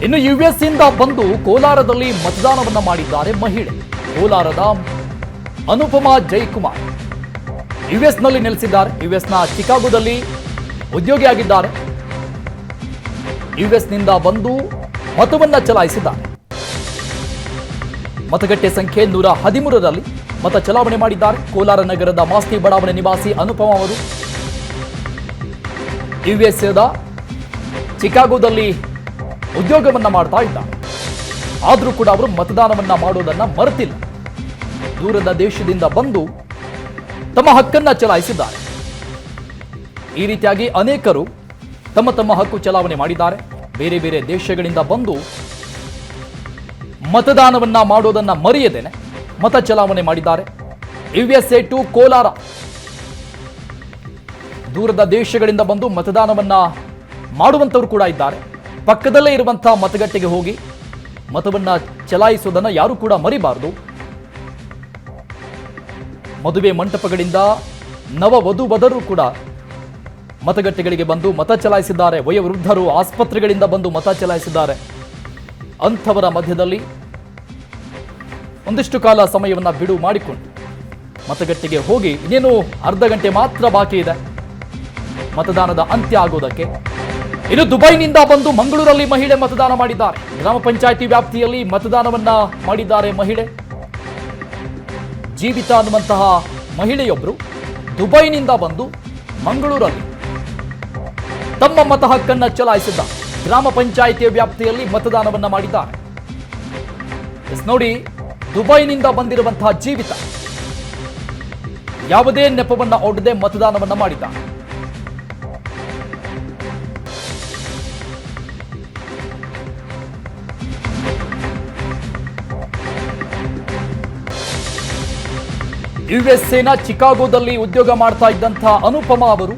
ಇನ್ನು ಯುಎಸ್ ಇಂದ ಬಂದು ಕೋಲಾರದಲ್ಲಿ ಮತದಾನವನ್ನ ಮಾಡಿದ್ದಾರೆ ಮಹಿಳೆ. ಕೋಲಾರದ ಅನುಪಮಾ ಜೈಕುಮಾರ್ ಯುಎಸ್ ನಲ್ಲಿ ನೆಲೆಸಿದ್ದಾರೆ. ಯುಎಸ್ನ ಚಿಕಾಗೋದಲ್ಲಿ ಉದ್ಯೋಗಿಯಾಗಿದ್ದಾರೆ. ಯುಎಸ್ ನಿಂದ ಬಂದು ಮತವನ್ನ ಚಲಾಯಿಸಿದ್ದಾರೆ. ಮತಗಟ್ಟೆ ಸಂಖ್ಯೆ 113ರಲ್ಲಿ ಮತ ಚಲಾವಣೆ ಮಾಡಿದ್ದಾರೆ. ಕೋಲಾರ ನಗರದ ಮಾಸ್ತಿ ಬಡಾವಣೆ ನಿವಾಸಿ ಅನುಪಮಾ ಅವರು ಯುಎಸ್ದ ಚಿಕಾಗೋದಲ್ಲಿ ಉದ್ಯೋಗವನ್ನ ಮಾಡ್ತಾ ಇದ್ದಾರೆ. ಆದರೂ ಕೂಡ ಅವರು ಮತದಾನವನ್ನ ಮಾಡೋದನ್ನ ಮರೆತಿಲ್ಲ. ದೂರದ ದೇಶದಿಂದ ಬಂದು ತಮ್ಮ ಹಕ್ಕನ್ನ ಚಲಾಯಿಸಿದ್ದಾರೆ. ಈ ರೀತಿಯಾಗಿ ಅನೇಕರು ತಮ್ಮ ತಮ್ಮ ಹಕ್ಕು ಚಲಾವಣೆ ಮಾಡಿದ್ದಾರೆ. ಬೇರೆ ಬೇರೆ ದೇಶಗಳಿಂದ ಬಂದು ಮತದಾನವನ್ನ ಮಾಡೋದನ್ನ ಮರೆಯದೇನೆ ಮತ ಚಲಾವಣೆ ಮಾಡಿದ್ದಾರೆ. ಯುಎಸ್ಎ ಟು ಕೋಲಾರ, ದೂರದ ದೇಶಗಳಿಂದ ಬಂದು ಮತದಾನವನ್ನ ಮಾಡುವಂತವರು ಕೂಡ ಇದ್ದಾರೆ. ಪಕ್ಕದಲ್ಲೇ ಇರುವಂತಹ ಮತಗಟ್ಟೆಗೆ ಹೋಗಿ ಮತವನ್ನ ಚಲಾಯಿಸುವುದನ್ನು ಯಾರು ಕೂಡ ಮರಿಬಾರದು. ಮದುವೆ ಮಂಟಪಗಳಿಂದ ನವವಧುವರರು ಕೂಡ ಮತಗಟ್ಟೆಗಳಿಗೆ ಬಂದು ಮತ ಚಲಾಯಿಸಿದ್ದಾರೆ. ವಯೋವೃದ್ಧರು ಆಸ್ಪತ್ರೆಗಳಿಂದ ಬಂದು ಮತ ಚಲಾಯಿಸಿದ್ದಾರೆ. ಅಂಥವರ ಮಧ್ಯದಲ್ಲಿ ಒಂದಿಷ್ಟು ಕಾಲ ಸಮಯವನ್ನು ಬಿಡುವು ಮಾಡಿಕೊಂಡು ಮತಗಟ್ಟೆಗೆ ಹೋಗಿ ಇನ್ನೇನು ಅರ್ಧ ಗಂಟೆ ಮಾತ್ರ ಬಾಕಿ ಇದೆ ಮತದಾನದ ಅಂತ್ಯ ಆಗೋದಕ್ಕೆ. ಇನ್ನು ದುಬೈನಿಂದ ಬಂದು ಮಂಗಳೂರಲ್ಲಿ ಮಹಿಳೆ ಮತದಾನ ಮಾಡಿದ್ದಾರೆ. ಗ್ರಾಮ ಪಂಚಾಯಿತಿ ವ್ಯಾಪ್ತಿಯಲ್ಲಿ ಮತದಾನವನ್ನ ಮಾಡಿದ್ದಾರೆ ಮಹಿಳೆ. ಜೀವಿತ ಅನ್ನುವಂತಹ ಮಹಿಳೆಯೊಬ್ಬರು ದುಬೈನಿಂದ ಬಂದು ಮಂಗಳೂರಲ್ಲಿ ತಮ್ಮ ಮತ ಹಕ್ಕನ್ನ ಚಲಾಯಿಸಿದ್ದಾರೆ. ಗ್ರಾಮ ಪಂಚಾಯಿತಿಯ ವ್ಯಾಪ್ತಿಯಲ್ಲಿ ಮತದಾನವನ್ನ ಮಾಡಿದ್ದಾರೆ. ನೋಡಿ, ದುಬೈನಿಂದ ಬಂದಿರುವಂತಹ ಜೀವಿತ ಯಾವುದೇ ನೆಪವನ್ನ ಒಡ್ಡದೆ ಮತದಾನವನ್ನ ಮಾಡಿದ್ದಾರೆ. ಯುಎಸ್ಎನ ಚಿಕಾಗೋದಲ್ಲಿ ಉದ್ಯೋಗ ಮಾಡ್ತಾ ಇದ್ದಂತಹ ಅನುಪಮಾ ಅವರು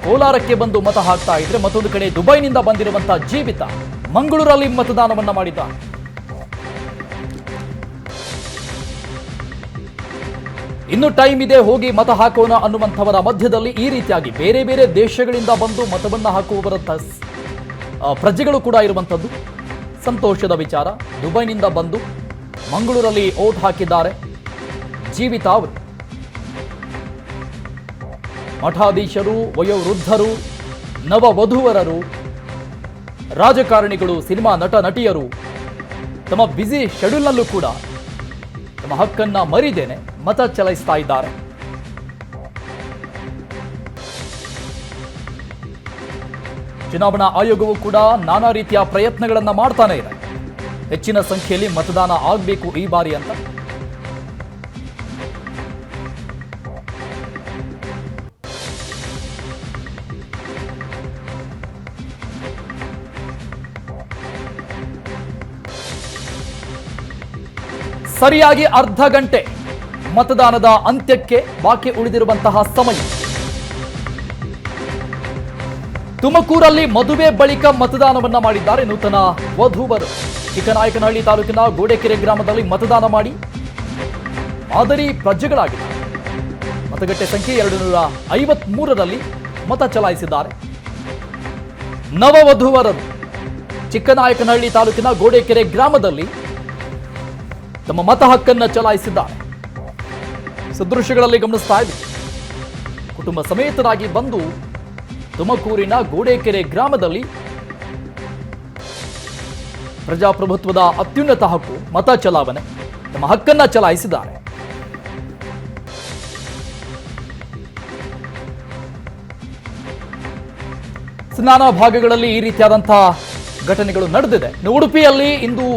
ಕೋಲಾರಕ್ಕೆ ಬಂದು ಮತ ಹಾಕ್ತಾ ಇದ್ರೆ, ಮತ್ತೊಂದು ಕಡೆ ದುಬೈನಿಂದ ಬಂದಿರುವಂತಹ ಜೀವಿತ ಮಂಗಳೂರಲ್ಲಿ ಮತದಾನವನ್ನ ಮಾಡಿದ್ದಾರೆ. ಇನ್ನು ಟೈಮ್ ಇದೆ, ಹೋಗಿ ಮತ ಹಾಕೋಣ ಅನ್ನುವಂಥವರ ಮಧ್ಯದಲ್ಲಿ ಈ ರೀತಿಯಾಗಿ ಬೇರೆ ಬೇರೆ ದೇಶಗಳಿಂದ ಬಂದು ಮತವನ್ನ ಹಾಕುವವರ ಪ್ರಜೆಗಳು ಕೂಡ ಇರುವಂಥದ್ದು ಸಂತೋಷದ ವಿಚಾರ. ದುಬೈನಿಂದ ಬಂದು ಮಂಗಳೂರಲ್ಲಿ ಓಟ್ ಹಾಕಿದ್ದಾರೆ ಜೀವಿತ ಅವರು. ಮಠಾಧೀಶರು, ವಯೋವೃದ್ಧರು, ನವವಧುವರರು, ರಾಜಕಾರಣಿಗಳು, ಸಿನಿಮಾ ನಟ ನಟಿಯರು ತಮ್ಮ ಬ್ಯುಸಿ ಶೆಡ್ಯೂಲ್ನಲ್ಲೂ ಕೂಡ ತಮ್ಮ ಹಕ್ಕನ್ನ ಮರಿದೇನೆ ಮತ ಚಲಾಯಿಸ್ತಾ ಇದ್ದಾರೆ. ಚುನಾವಣಾ ಆಯೋಗವು ಕೂಡ ನಾನಾ ರೀತಿಯ ಪ್ರಯತ್ನಗಳನ್ನ ಮಾಡ್ತಾನೆ ಇದೆ. ಹೆಚ್ಚಿನ ಸಂಖ್ಯೆಯಲ್ಲಿ ಮತದಾನ ಆಗಬೇಕು ಈ ಬಾರಿ ಅಂತ. ಸರಿಯಾಗಿ ಅರ್ಧ ಗಂಟೆ ಮತದಾನದ ಅಂತ್ಯಕ್ಕೆ ಬಾಕಿ ಉಳಿದಿರುವಂತಹ ಸಮಯ. ತುಮಕೂರಲ್ಲಿ ಮದುವೆ ಬಳಿಕ ಮತದಾನವನ್ನ ಮಾಡಿದ್ದಾರೆ ನೂತನ ವಧುವರು. ಚಿಕ್ಕನಾಯಕನಹಳ್ಳಿ ತಾಲೂಕಿನ ಗೋಡೆಕೆರೆ ಗ್ರಾಮದಲ್ಲಿ ಮತದಾನ ಮಾಡಿ ಮಾದರಿ ಪ್ರಜೆಗಳಾಗಿದ್ದಾರೆ. ಮತಗಟ್ಟೆ ಸಂಖ್ಯೆ 253ರಲ್ಲಿ ಮತ ಚಲಾಯಿಸಿದ್ದಾರೆ. ನವವಧುವರರು ಚಿಕ್ಕನಾಯಕನಹಳ್ಳಿ ತಾಲೂಕಿನ ಗೋಡೆಕೆರೆ ಗ್ರಾಮದಲ್ಲಿ ತಮ್ಮ ಮತ ಹಕ್ಕನ್ನು ಚಲಾಯಿಸಿದ್ದಾರೆ. ಸದೃಶ್ಯಗಳಲ್ಲಿ ಗಮನಿಸ್ತಾ ಇದ್ದೀವಿ. ಕುಟುಂಬ ಸಮೇತರಾಗಿ ಬಂದು ತುಮಕೂರಿನ ಗೋಡೆಕೆರೆ ಗ್ರಾಮದಲ್ಲಿ ಪ್ರಜಾಪ್ರಭುತ್ವದ ಅತ್ಯುನ್ನತ ಹಕ್ಕು ಮತ ಚಲಾವಣೆ ತಮ್ಮ ಹಕ್ಕನ್ನ ಚಲಾಯಿಸಿದ್ದಾರೆ. ನಾನಾ ಭಾಗಗಳಲ್ಲಿ ಈ ರೀತಿಯಾದಂತಹ ಘಟನೆಗಳು ನಡೆದಿದೆ. ಉಡುಪಿಯಲ್ಲಿ ಇಂದು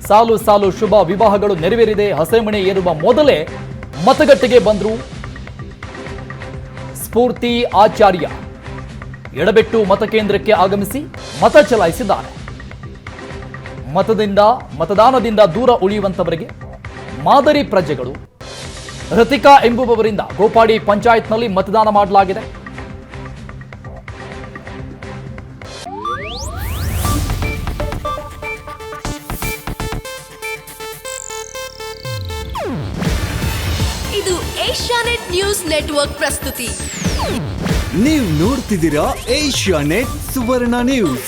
ಸಾಲು ಸಾಲು ಶುಭ ವಿವಾಹಗಳು ನೆರವೇರಿದೆ. ಹಸೆಮಣೆ ಏರುವ ಮೊದಲೇ ಮತಗಟ್ಟೆಗೆ ಬಂದರು ಸ್ಫೂರ್ತಿ ಆಚಾರ್ಯ. ಎಡಬೆಟ್ಟು ಮತಕೇಂದ್ರಕ್ಕೆ ಆಗಮಿಸಿ ಮತ ಚಲಾಯಿಸಿದ್ದಾರೆ. ಮತದಾನದಿಂದ ದೂರ ಉಳಿಯುವಂತವರಿಗೆ ಮಾದರಿ ಪ್ರಜೆಗಳು ರತಿಕಾ ಎಂಬುವವರಿಂದ ಗೋಪಾಡಿ ಪಂಚಾಯತ್ನಲ್ಲಿ ಮತದಾನ ಮಾಡಲಾಗಿದೆ. ಇದು ಏಷ್ಯಾನೆಟ್ ನ್ಯೂಸ್ ನೆಟ್ವರ್ಕ್ ಪ್ರಸ್ತುತಿ. ನೀವು ನೋಡ್ತಿದ್ದೀರಾ ಏಷ್ಯಾನೆಟ್ ಸುವರ್ಣ ನ್ಯೂಸ್.